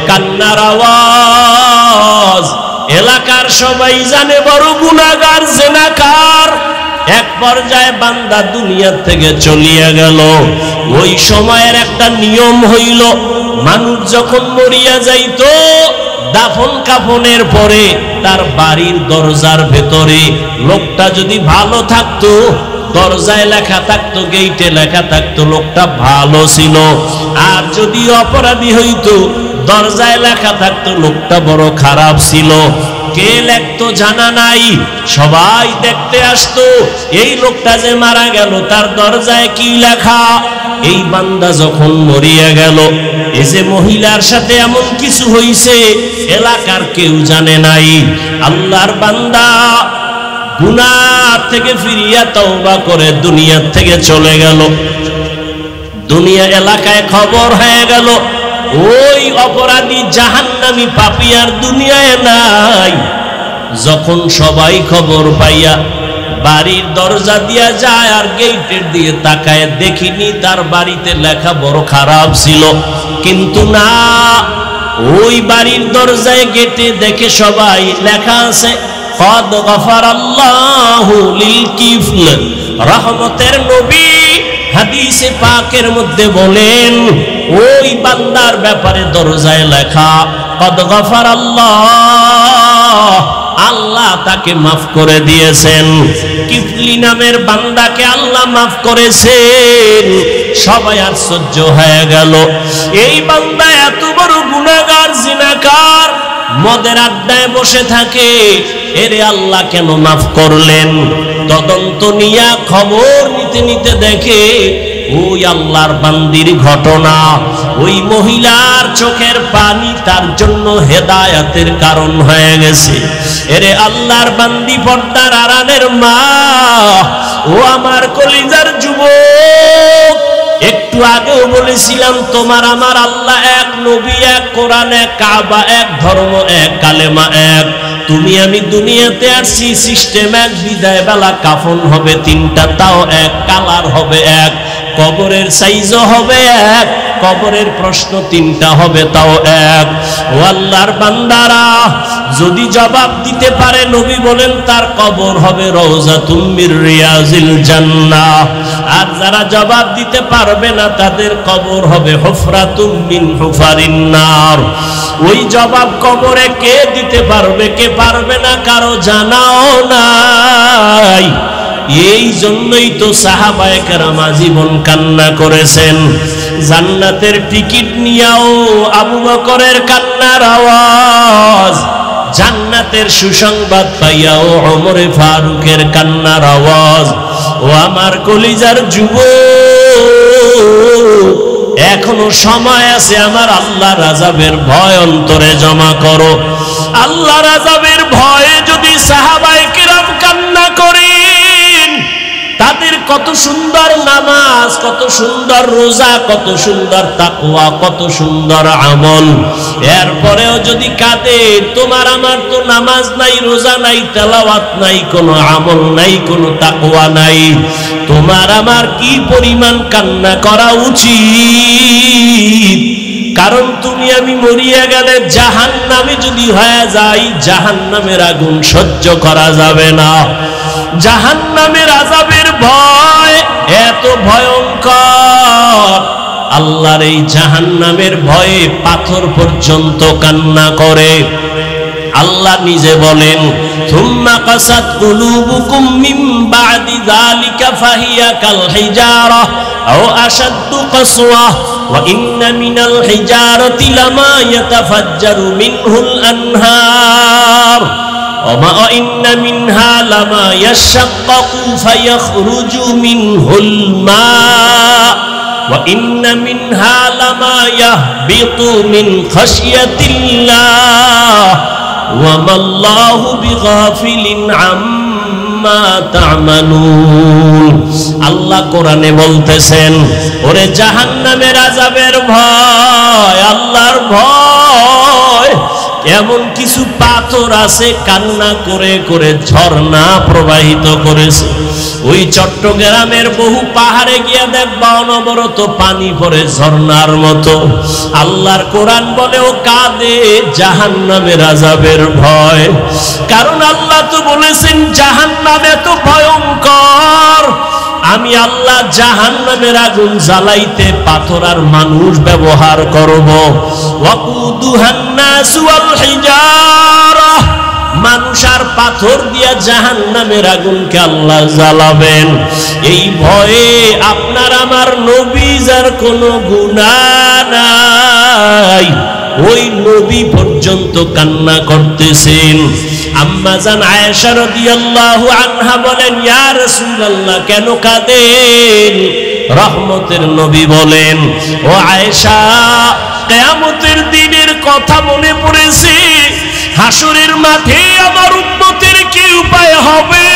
কান্নার আওয়াজ এলাকার সবাই জানে বড় গুনাহগার, জিনাকার। এক পর্যায়ে বান্দা দুনিয়া থেকে চলিয়া গেল। ওই সময়ের একটা নিয়ম হইল, মানুষ যখন মরিয়া যাইতো দাফন কাফনের পরে তার বাড়ির দরজার ভেতরে লোকটা যদি ভালো থাকতো, দরজায় লেখা থাকতো, গেইটে লেখা থাকতো লোকটা ভালো ছিল। আর যদি অপরাধী হইতো, দরজায় লেখা থাকতো লোকটা বড় খারাপ ছিল। কে লেখতো জানা নাই, সবাই দেখতে আসতো এই লোকটা যে মারা গেল তার দরজায় কি লেখা। এই বান্দা যখন মরিয়া গেল, এই যে মহিলার সাথে এমন কিছু হইছে এলাকার কেউ জানে নাই। আল্লাহর বান্দা গুনাহ থেকে ফিরিয়া তওবা করে দুনিয়া থেকে চলে গেল। দুনিয়া এলাকায় খবর হয়ে গেল ওই অপরাধী জাহান্নামী পাপী আর দুনিয়ায় নাই। যখন সবাই খবর পাইয়া বাড়ির দরজা দিয়া যায় আর গেটের দিয়ে তাকায়, দেখিনি তার বাড়িতে লেখা বড় খারাপ ছিল, কিন্তু না, ওই বাড়ির দরজায় গেটে দেখে সবাই লেখা আছে কদ গফারাল্লাহু লিল কিফল। রহমতের নবী হাদিসে পাকের মধ্যে বলেন ওই বান্দার ব্যাপারে দরজায় লেখা কদ গফারাল্লাহ, আল্লাহ তাকে মাফ করে দিয়েছেন। কিফলি নামের বান্দাকে আল্লাহ মাফ করেছেন। সবাই আশ্চর্য হয়ে গেল, এই বান্দা এত বড় গুনাহগার, জিনাকার, মদের আড্ডায় বসে থাকে, এরে আল্লাহ কেন মাফ করলেন? তদন্ত নিয়া খবর নিতে নিতে দেখে ওই আল্লাহর বান্দির ঘটনা, ওই মহিলার চোখের পানি তার জন্য হেদায়েতের কারণ হয়ে গেছে। এরে আল্লাহর বান্দি, পর্দার আড়ালের মা, ও আমার কলিজার যুবক, একটু আগেও বলেছিলাম তোমার আমার আল্লাহ এক, নবী এক, কোরআন এক, কাবা এক, ধর্ম এক, কালেমা এক। তুমি আমি দুনিয়াতে আসছি, সিস্টেম এক, বিদায় বেলা কাফন হবে তিনটা, তাও এক, কালার হবে এক, কবরের সাইজও হবে এক, কবরের প্রশ্ন তিনটা হবে তাও এক। ও আল্লাহর বান্দারা, যদি জবাব দিতে পারে নবী বলেন তার কবর হবে রওজাতুম মির রিয়াজিল জান্নাহ। আর যারা জবাব দিতে পারবে না তাদের কবর হবে হুফরাতুম মিন হুফারিন নার। ওই জবাব কবরে কে দিতে পারবে, কে পারবে না, কারো জানাও নাই। এই জন্যই তো সাহাবায়ে কেরাম জীবন কান্না করেছেন। জান্নাতের টিকিট নিয়াও আবু বকরের কান্নার আওয়াজ, জান্নাতের সুসংবাদ পাইয়াও ওমরে ফারুকের কান্নার আওয়াজ। ও আমার কলিজার যুবক, এখনো সময় আছে, আমার আল্লাহর আযাবের ভয় অন্তরে জমা করো। আল্লাহর আযাবের ভয়ে যদি সাহাবায়ে কেরাম কান্না করেন, তাদের কত সুন্দর নামাজ, কত সুন্দর রোজা, কত সুন্দর তাকওয়া, কত সুন্দর আমল, এরপরেও যদি কাঁদে, তোমার আমার তো নামাজ নাই, রোজা নাই, তেলাওয়াত নাই, কোনো আমল নাই, কোনো তাকওয়া নাই, তোমার আমার কি পরিমাণ কান্না করা উচিত? কারণ তুমি আমি মরিয়া গেলে জাহান্নামে যদি হয়ে যাই, জাহান্নামের আগুন সহ্য করা যাবে না। জাহান্নামের আযাবের ভয় এত ভয়ঙ্কর, আল্লাহর এই জাহান্নামের ভয়ে পাথর পর্যন্ত কান্না করে। আল্লাহ নিজে বলেন সুম্মা কাসাত কুলুবুকুম মিন বাদি যালিকা ফাহিয়া কাল হিজারা আও আশাদ্দু কাসওয়া ওয়া ইন্না মিনাল হিজারাতি লামা ইয়াতাফাজ্জারু মিনহুল আনহার وما إن منها لما يشقق فيخرج منه الماء ওয়া ইন্না মিনহা লামা ইয়াহবিতু মিন খাশিয়াতিল্লাহ ওয়া মাল্লাহু বিগাফিলিন আম্মা তা'মালুন। আল্লাহ কোরআনে বলতেছেন, ওরে জাহান্নামের আযাবের ভয়, আল্লাহর ভয়। এমন কিছু পাথর আছে কান্না করে করে ঝর্ণা প্রবাহিত করেছে। ওই চট্টগ্রামের বহু পাহাড়ে গিয়ে দেখবা অনবরত পানি পড়ে ঝর্ণার মতো। আল্লাহর কোরআন বলে ও কাঁদে জাহান্নামের আযাবের ভয়। কারণ আল্লাহ তো বলেছেন জাহান্নাম এত ভয়ঙ্কর, আমি আল্লাহ জাহান্নামের আগুন জ্বালাইতে পাথর আর মানুষ ব্যবহার করব। ওয়াকুদুহান নাস ওয়াল হিজারা, মানুষ আর পাথর দিয়া জাহান্নামের আগুনকে আল্লাহ জ্বালাবেন। এই ভয়ে আপনার আমার নবী যার কোনো গুনাহ নাই, ওই নবী পর্যন্ত কান্না করতেছেন। আম্মা জান আয়েশা রাদিয়াল্লাহু আনহা বলেন, ইয়া রাসূলুল্লাহ কেন কাঁদেন? রহমতের নবী বলেন, ও আয়েশা, কিয়ামতের দিনের কথা মনে পড়েছে। হাসরের মাঠে আমার উম্মতের কি উপায় হবে,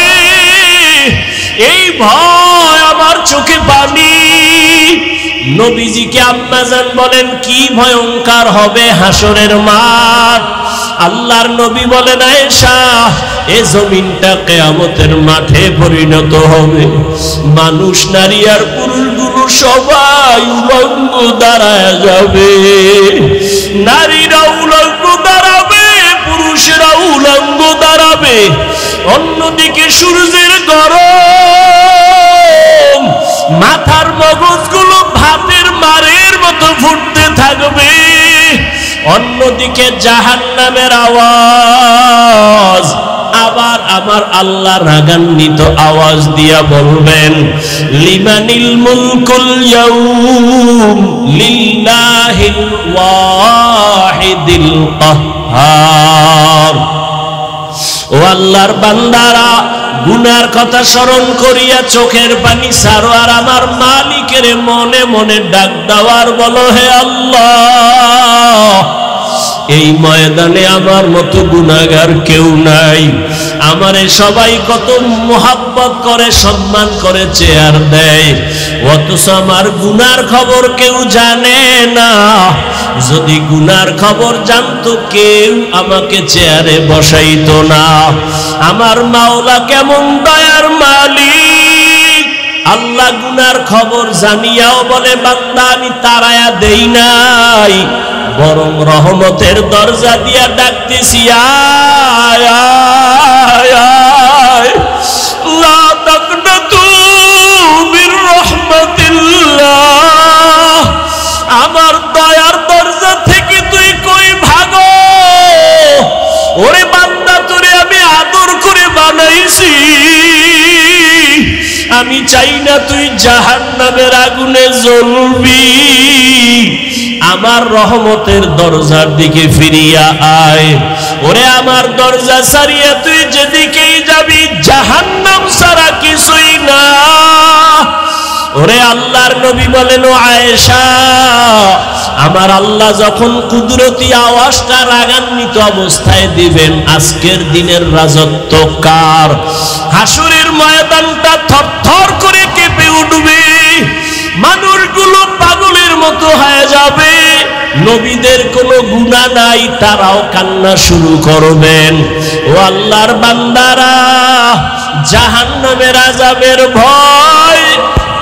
এই ভয় আমার চোখে পানি। নবীজিকে আম্মা জান বলেন, কি ভয়ঙ্কর হবে হাসরের মাঠ? আল্লাহর নবী বলেন, আয়েশা, এ জমিনটা কিয়ামতের মাঠে পরিণত হবে। মানুষ নারী আর পুরুষগুলো সবাই উলঙ্গ দাঁড়ায় যাবে। নারীরা উলঙ্গ দাঁড়াবে, পুরুষেরা উলঙ্গ দাঁড়াবে। অন্যদিকে সূর্যের গরম, মাথার মগজগুলো ভাতের মারের মতো ফুটতে থাকবে। অন্যদিকে জাহান্নামের আওয়াজ। আবার আমার আল্লাহ রাগান্বিত আওয়াজ দিয়া বলবেন, লিমানিল মুলকুল ইয়াউম লিল্লাহিল ওয়াহিদিল কাহ্হার। ও আল্লাহর বান্দারা, গুনার কথা স্মরণ করিয়া চোখের পানি ছাড়ো আর আমার মালিকের মনে মনে ডাক দেওয়ার বলো, হে আল্লাহ, এই ময়দানে আমার মতো গুনাহগার কেউ নাই। আমারে সবাই কত মোহাব্বত করে, সম্মান করে, চেয়ার দেয়, অথচ আমার গুনার খবর কেউ জানে না। যদি গুনার খবর জানতো কেউ আমাকে চেয়ারে বসাইতো না। আমার মাওলা কেমন দয়ার মালিক, আল্লাহ গুনার খবর জানিয়াও বলে, বান্দা আমি তাড়ায়া দেই নাই, বরং রহমতের দরজা দিয়া ডাকতেছি, আয় আয় আয়, লা তাকনাতু মির রাহমাতিল্লাহ, আমার দয়ার দরজা থেকে তুই কই ভাগো। ওরে বান্দা, তোরে আমি আদর করে বানাইছি, আমি চাই না তুই জাহান্নামের আগুনে জ্বলবি। আমার রহমতের দরজার দিকে ফিরিয়া আয়। ওরে আমার দরজা ছাড়িয়া তুই যেদিকেই যাবি জাহান্নাম ছাড়া কিছুই না। ওরে আল্লাহর নবী বলেন, ও আয়েশা, আমার আল্লাহ যখন কুদরতি আওয়াজটা রাগান্বিত অবস্থায় দিবেন, আজকের দিনের রাজত্ব কার? হাসরের ময়দানটা থরথর করে কেঁপে উঠবে, মানুষগুলো পাগলের মতো হয়ে যাবে। নবীদের কোনো গুনাহ নাই, তারাও কান্না শুরু করবেন। ও আল্লাহর বান্দারা, জাহান্নামের আযাবের ভয়,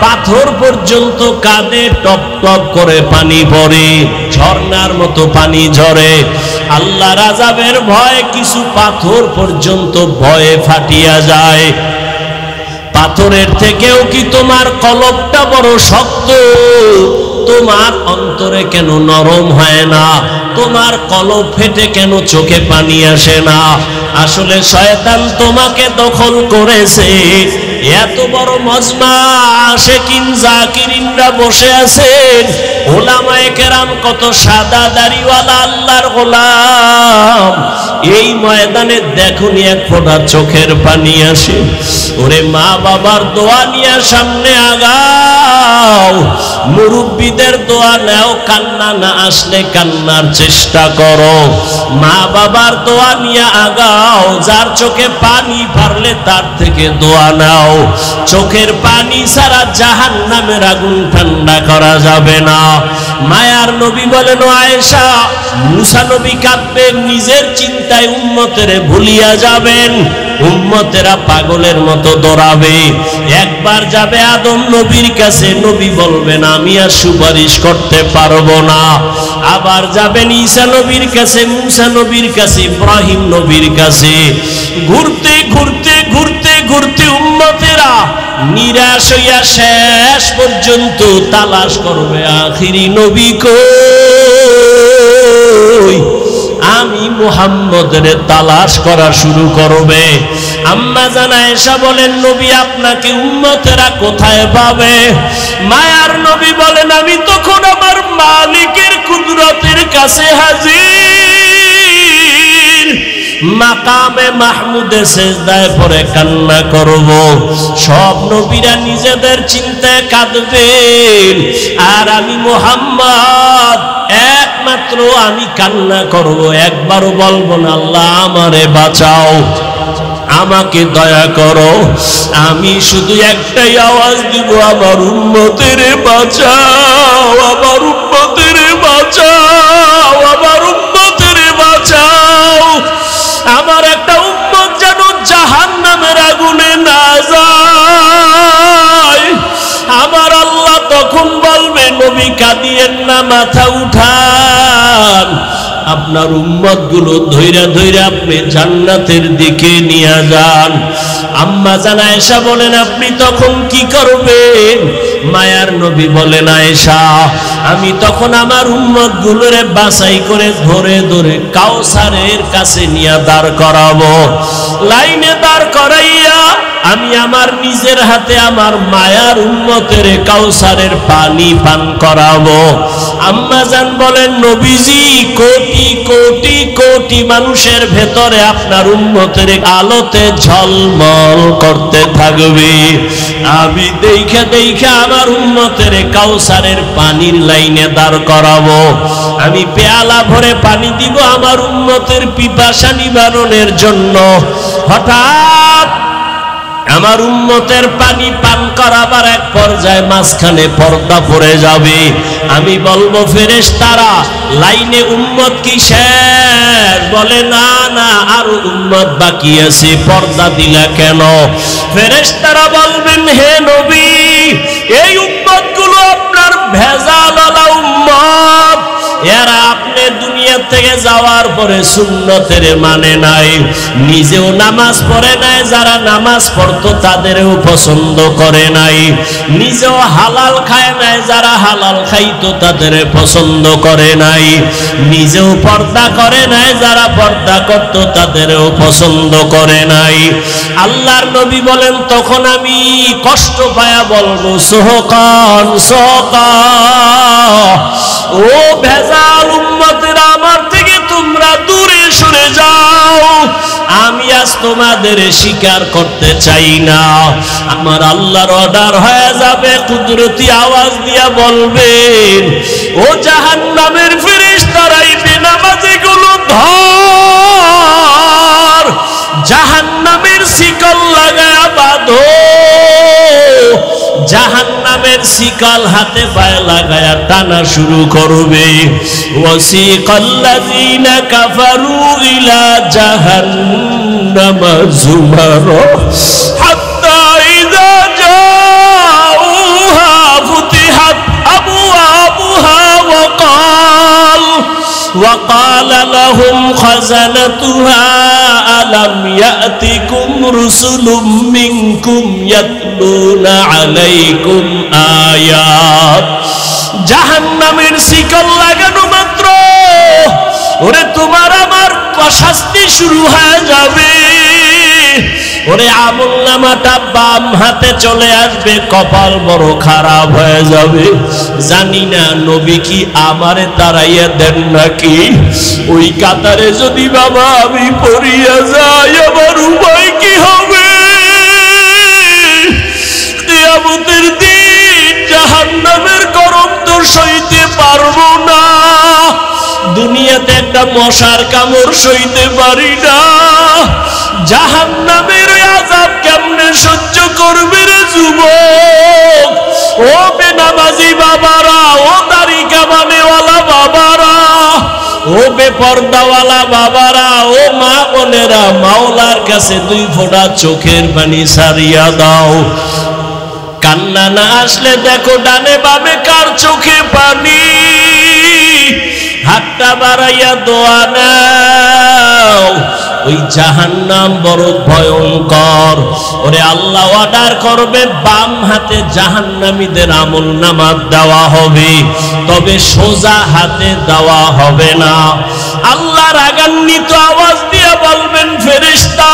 পাথর পর্যন্ত কাঁদে, টপ টপ করে পানি পড়ে, ঝর্ণার মতো পানি ঝরে। আল্লাহর আযাবের ভয় কিছু পাথর পর্যন্ত ভয়ে ফাটিয়া যায়। পাথরের থেকেও কি তোমার কলবটা বড় শক্ত? তোমার অন্তরে কেন নরম হয় না? তোমার কলব ফেটে কেন চোখে পানি আসে না? আসলে শয়তান তোমাকে দখল করেছে। এত বড় মজমা আশিকিন জাকিরিনরা বসে আছেন, ওলামায়ে কেরাম কত সাদা দাড়িওয়ালা আল্লাহর গোলাম, এই ময়দানে দেখুনি এক ফোঁটা চোখের পানি আসে। ওরে মা বাবার দোয়া নিয়ে সামনে আগাও, মুরব্বীদের দোয়া নাও, কান্না না আসলে কান্নার চেষ্টা করো। মা বাবার দোয়া নিয়ে আগাও, যার চোখে পানি পারলে তার থেকে দোয়া নাও। চোখের পানি ছাড়া জাহান্নামের আগুন ঠান্ডা করা যাবে না। মায়ার নবী বলেন, ও আয়েশা, মুসা নবী কাঁদবেন, নিজের চিন্তায় উম্মতের ভুলিয়া যাবেন, উম্মতেরা পাগলের মতো দৌড়াবে। একবার যাবে আদম নবীর কাছে, নবী বলবেন আমি আর সুপারিশ করতে পারবো না। আবার যাবেন ঈসা নবীর কাছে, মুসা নবীর কাছে, ইব্রাহিম নবীর কাছে। ঘুরতে ঘুরতে ঘুরতে ঘুরতে উম্মতেরা নিরাশ হইয়া শেষ পর্যন্ত তালাশ করবে আখিরি নবী কই। আমি মুহাম্মদের তালাশ করা শুরু করবে। আম্মা জান আয়েশা বলেন, নবী আপনাকে উম্মতেরা কোথায় পাবে? মায়ার নবী বলেন, আমি তখন আমার মালিকের কুদরতের কাছে হাজির, মাকামে মাহমুদে সেজদায় পড়ে কান্না করব। সব নবীরা নিজেদের চিন্তায় কাঁদবেন, আর আমি মুহাম্মদ একমাত্র আমি কান্না করব, একবারও বলবো না আল্লাহ আমারে বাঁচাও, আমাকে দয়া করো। আমি শুধু একটাই আওয়াজ দিব, আমার উম্মতের বাঁচাও, আমার উম্মতের বাঁচাও, আমার উম্মতের বাঁচাও। আমার একটা উম্মত যেন জাহান্নামের আগুনে না যায়। আমার আল্লাহ তখন বলবে, নবী কাঁদিয়েন না, মাথা উঠান, আপনার উম্মত গুলো ধৈরা ধৈরা আপনি জান্নাতের দিকে নিয়ে যান। আম্মা জান আয়েশা বলেন, আপনি তখন কি করবেন? মায়ার নবী বলেন, আয়েশা আমি তখন আমার উম্মত গুলোরে বাছাই করে ধরে ধরে কাউসারের কাছে নিয়ে দাঁড় করাবো। লাইনে দাঁড় করাইয়া আমি আমার নিজের হাতে আমার মায়ার উম্মতের কাউসারের পানি পান করাবো। আম্মা জান বলেন, নবীজি কোটি কোটি কোটি মানুষের ভেতরে আপনার উম্মতের আলোতে ঝলমল করতে থাকবে। আমি দেখে দেখে আমার উম্মতের কাউসারের পানির লাইনে দাঁড় করাবো। আমি পেয়ালা ভরে পানি দিব আমার উম্মতের পিপাসা নিবারণের জন্য। হঠাৎ আমার উম্মতের পানি পান করাবার এক পর্যায়ে মাঝখানে পর্দা পড়ে যাবে। আমি বলবো, ফেরেশতারা লাইনে উম্মত কি শেষ? বলে, না না, আর উম্মত বাকি আছে, পর্দা দিলা কেন? ফেরেশতারা বলবেন, হে নবী, এই উম্মত গুলো আপনার ভেজালওয়ালা উম্মত, এরা আপনি দুনিয়া থেকে যাওয়ার পরে সুন্নতের মানে নাই, নিজেও নামাজ পড়ে নাই, যারা নামাজ পড়তো তাদেরও পছন্দ করে নাই, নিজেও হালাল খায় নাই, যারা হালাল খাইতো তাদের পছন্দ করে নাই, নিজেও পর্দা করে নাই, যারা পর্দা করতো তাদেরও পছন্দ করে নাই। আল্লাহর নবী বলেন, তখন আমি কষ্ট পায়া বলবো, সোহকান সোহকা, ও ভেজাল উম্মতেরা, আমার থেকে তোমরা দূরে সরে যাও, আমি আজ তোমাদের স্বীকার করতে চাই না। আমার আল্লাহর অর্ডার হয়ে যাবে, কুদরতি আওয়াজ দিয়া বলবেন, ও জাহান্নামের ফেরেশতারা, এই বেনামাজিগুলো ধর, জাহান্নামের শিকল লাগায়া বাঁধো। জাহান্নামের শিকল হাতে পায়ে লাগায়া টানা শুরু করবে। ওয়াসিকাল্লাযীনা কাফারু ইলা জাহান্নাম যুমারা হাত্তা ইযা জাউহা ফুতিহাত আবওয়াবুহা وقال لهم خزنتها ألم يأتكم رسل منكم يتلون عليكم آيات। জাহান্নামের শিকল লাগানো মাত্র ওরে তোমার আমার শাস্তি শুরু হয়ে যাবে। ওরে আমলনামাটা বাম হাতে চলে আসবে, কপাল বড় খারাপ হয়ে যাবে। জানি না নবী কি আমারে তাড়াইয়া দেন নাকি। ওই কাতারে যদি বাবা আমি পড়িয়া যাই, আমার উপায় কি হবে? কিয়ামতের দিন জাহান্নামের গরম তো সইতে পারবো না। দুনিয়াতে একটা মশার কামড় সইতে পারি না, জাহান্নামের আযাব কেমনে সহ্য করবে রে যুবক? ও বেনামাজি বাবারা, ও দাড়ি কামানেওয়ালা বাবারা, ও বেপরদাওয়ালা বাবারা, ও মা বোনেরা, মাওলার কাছে 2 ফোঁটা চোখের পানি সারিয়া দাও। কান্না না আসলে দেখো ডানে বামে কার চোখে পানি। হাতটা বাড়াইয়া দোয়া নাও। ওই জাহান্নাম বড় ভয়ঙ্কর। ওরে আল্লাহ অর্ডার করবে বাম হাতে জাহান্নামীদের আমলনামা দেওয়া হবে, তবে সোজা হাতে দেওয়া হবে না। আল্লাহ রাগান্বিত আওয়াজ দিয়ে বলবেন, ফেরেশতা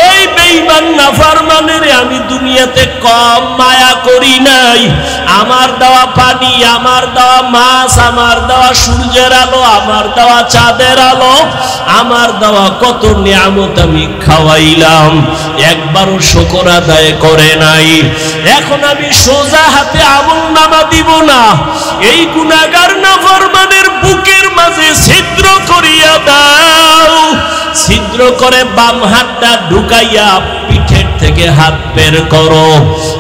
এই বেঈমান নাফরমানের আমি দুনিয়াতে কম মায়া করি নাই। আমার দেওয়া পানি, আমার দেওয়া মাছ, আমার দেওয়া সূর্যের আলো, আমার দেওয়া চাঁদের আলো, আমার দেওয়া কত নিয়ামত আমি খাওয়াইলাম, একবারও শুকর আদায় করে নাই। এখন আমি সোজা হাতে আমলনামা দিব না, এই গুনাহগার নাফরমানের বুকের মাঝে ছিদ্র করিয়া দাও। ছিদ্র করে বাম হাতটা ঢুকাইয়া পিঠের থেকে হাত বের করো।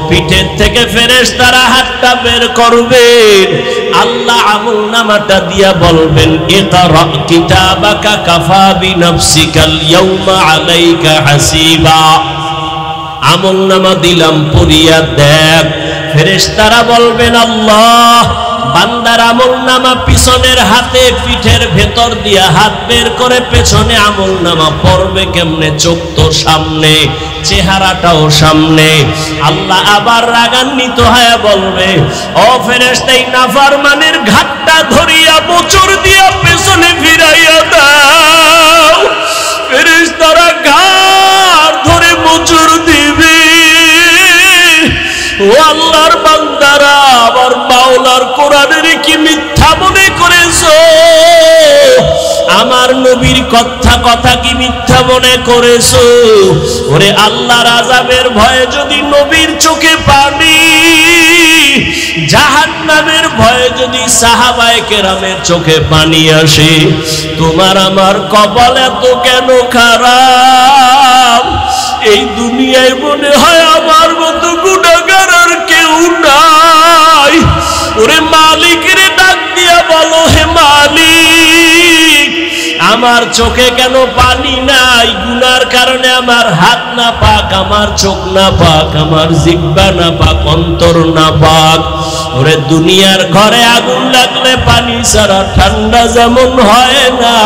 পিঠের থেকে ফেরেশতারা হাতটা বের করবেন। আল্লাহ আমলনামাটা দিয়া বলবেন, ইকরা কিতাবাকা কাফা বিনাফসিকাল ইয়াউমা আলাইকা হাসিবা। আমলনামা দিলাম, পড়িয়া দেখ। ফেরেশতারা বলবেন, আল্লাহ বান্দার আমলনামা পিছনের হাতে পিঠের ভেতর দিয়া হাত বের করে পেছনে আমলনামা পড়বে কেমনে? চোখ তো সামনে, চেহারাটাও সামনে। আল্লাহ আবার রাগান্বিত হয়ে বলবে, ও ফেরেশতা এই নাফরমানের ঘাটটা ধরিয়া মোচড় দিয়া পেছনে ফিরাইয়া দাও। ফেরেশতারা ঘাট ধরে মোচড় দিবে। ও আল্লাহর বান্দারা, আবার মাওলার কোরআনের কি মিথ্যা মনে করেছো? আমার নবীর কথা কি মিথ্যা মনে করেছো? ওরে আল্লাহর আযাবের ভয়ে যদি নবীর চোখে পানি, জাহান্নামের ভয়ে যদি সাহাবায়ে কেরামের চোখে পানি আসে, তোমার আমার কপাল এত কেন খারাপ? এই দুনিয়ায় মনে হয় আমার মতো গুনাহগার আর কেউ নাই। ওরে মালিক রে, ডাক দিয়া বলো, হে মালিক আমার চোখে কেন পানি নাই? গুনার কারণে আমার হাত না পাক, আমার চোখ না পাক, আমার জিহ্বা না পাক, অন্তর না পাক। ওরে দুনিয়ার ঘরে আগুন লাগলে পানি ছাড়া ঠান্ডা যেমন হয় না,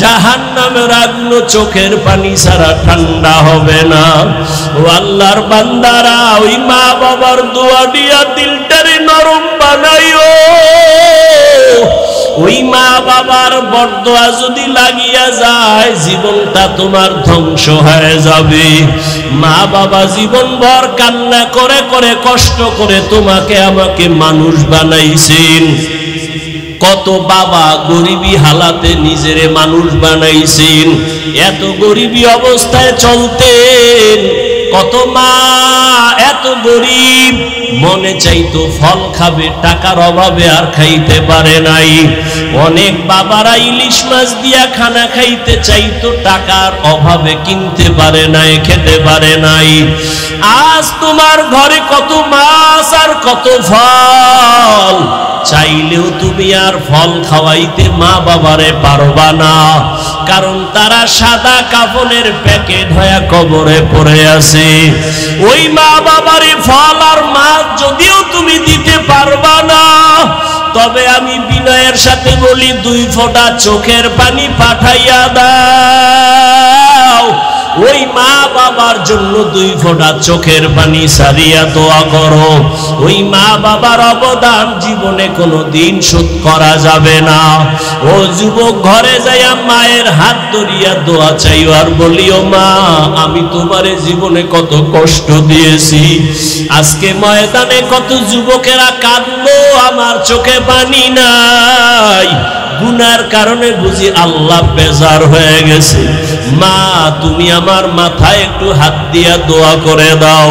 জাহান্নামের আগুন চোখের পানি ছাড়া ঠান্ডা হবে না। ও আল্লাহর বান্দারা, ওই মা বাবার দোয়া দিয়া দিলটারে নরম বানাইও। ওই মা বাবার বরদোয়া যদি লাগিয়া যায়, জীবনটা তোমার ধ্বংস হয়ে যাবে। মা বাবা জীবনভর কান্না করে করে কষ্ট করে তোমাকে আমাকে মানুষ বানাইছেন। কত বাবা গরিবী হালাতে নিজেরে মানুষ বানাইছেন, এত গরিবী অবস্থায় চলতেন। কত মা এত গরিব, মনে চাইতো ফল খাবে, টাকার অভাবে আর খাইতে পারে নাই। অনেক বাবারা ইলিশ মাছ দিয়া খানা খাইতে চাইতো, টাকার অভাবে কিনতে পারে নাই, খেতে পারে নাই। আজ তোমার ঘরে কত মাছ আর কত ফল, চাইলেও তুমি আর ফল খাওয়াইতে মা বাবারে পারবা না, কারণ তারা সাদা কাফনের প্যাকেট হয়ে কবরে পড়ে আছে। ওই মা বাবারে ফল আর মাছ যদিও তুমি দিতে পারবা না, তবে আমি বিনয়ের সাথে বলি 2 ফোঁটা চোখের পানি পাঠাইয়া দাও। ওই মা বাবার জন্য 2 ফোঁটা চোখের পানি সারিয়া দোয়া করো। ওই মা বাবার অবদান জীবনে কোনোদিন শোধ করা যাবে না। ও যুবক, ঘরে যাইয়া মায়ের হাত ধরিয়া দোয়া চাইও আর বলিও, মা আমি তোমারে জীবনে কত কষ্ট দিয়েছি, আজকে ময়দানে কত যুবকেরা কাঁদলো, আমার চোখে পানি নাই, গুনার কারণে বুঝি আল্লাহ বেজার হয়ে গেছে। মা তুমি আমার মাথায় একটু হাত দিয়া দোয়া করে দাও,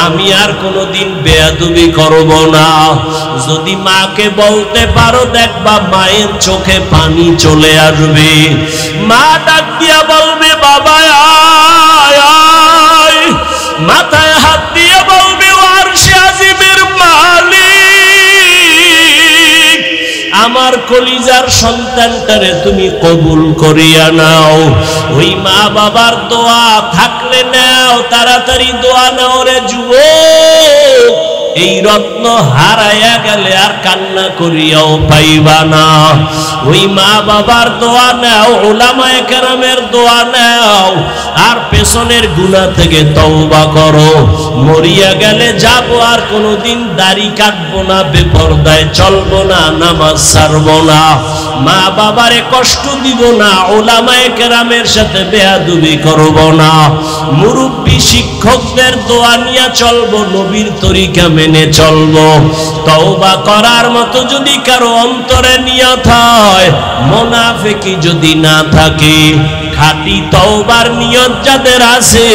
আমি আর কোনোদিন বেয়াদবি করব না। যদি মাকে বলতে পারো, দেখবা মায়ের চোখে পানি চলে আসবে। মা ডাক দিয়া বলবে, বাবা আয় আয়, মাথায় হাত দিয়ে বলবে, আরশে আজিমের মালিক, আমার কলিজার সন্তানটারে তুমি কবুল করিয়া নাও। ওই মা বাবার দোয়া থাকলে নাও, তাড়াতাড়ি দোয়া নাও রে যুবক। এই রত্ন হারাইয়া গেলে আর কান্না করিয়াও পাইবা না। ওই মা বাবার দোয়া নাও, উলামায়ে কেরামের দোয়া নাও, আর পেছনের গুনাহ থেকে তওবা করো। মরিয়া গেলে যাব, আর কোনোদিন দাড়ি কাটবো না, বেপরদায় চলবো না, নামাজ ছাড়বো না, মা বাবারে কষ্ট দিব না, উলামায়ে কেরামের সাথে বেয়াদবি করব না, মুরব্বী শিক্ষকদের দোয়া নিয়ে চলবো, নবীর তরিকা মেনে চলবো। তওবা করার মতো যদি কারো অন্তরে নিয়ত হয়, মুনাফিকি যদি না থাকে, খাঁটি তওবার নিয়ত যাদের আছে,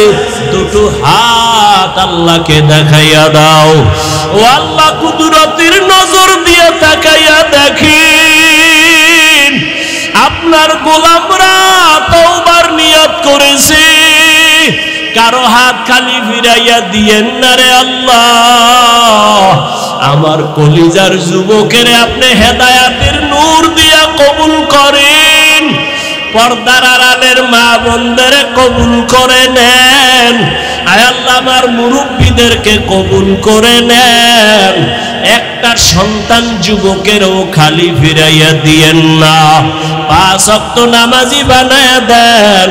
2 হাত আল্লাহকে দেখাইয়া দাও। ও আল্লাহ, কুদরতের নজর দিয়ে তাকাইয়া দেখেন, আপনার গোলামরা তওবার নিয়ত করেছে, কারো হাত খালি ফিরাইয়া দিয়েন না রে আল্লাহ। আমার কলিজার যুবকের আপনি হেদায়াতের নূর দিয়া কবুল করেন, পর্দার আড়ালের মা বোনদের কবুল করে নেন। আয় আল্লাহ, আমার মুরব্বীদেরকে কবুল করে নেন। একটা সন্তান যুবকেরও খালি ফিরাইয়া দিয়েন না, 5 ওয়াক্ত নামাজি বানায়া দেন।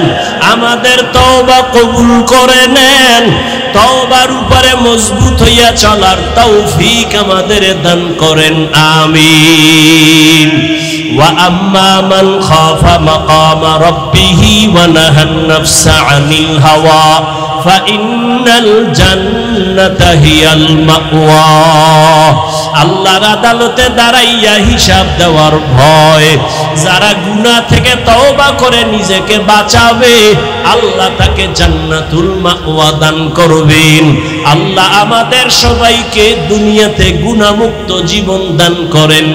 আমাদের তওবা কবুল করে নেন, তওবার উপরে মজবুত হইয়া চলার তৌফিক আমাদের দান করেন, আমিন। ওয়া আম্মা মান খাফা মাকামা রাব্বিহি ওয়া নাহান নাফসা আনিল হাওয়া ফাইন্নাল জান্নাতা হিয়াল মাওয়া। আল্লাহর আদালতে দাঁড়াইয়া হিসাব দেওয়ার ভয়, যারা গুনাহ থেকে তওবা করে নিজেকে বাঁচাবে, আল্লাহ তাকে জান্নাতুল মাওয়া দান করবেন। আল্লাহ আমাদের সবাইকে দুনিয়াতে গুনাহমুক্ত জীবন দান করেন।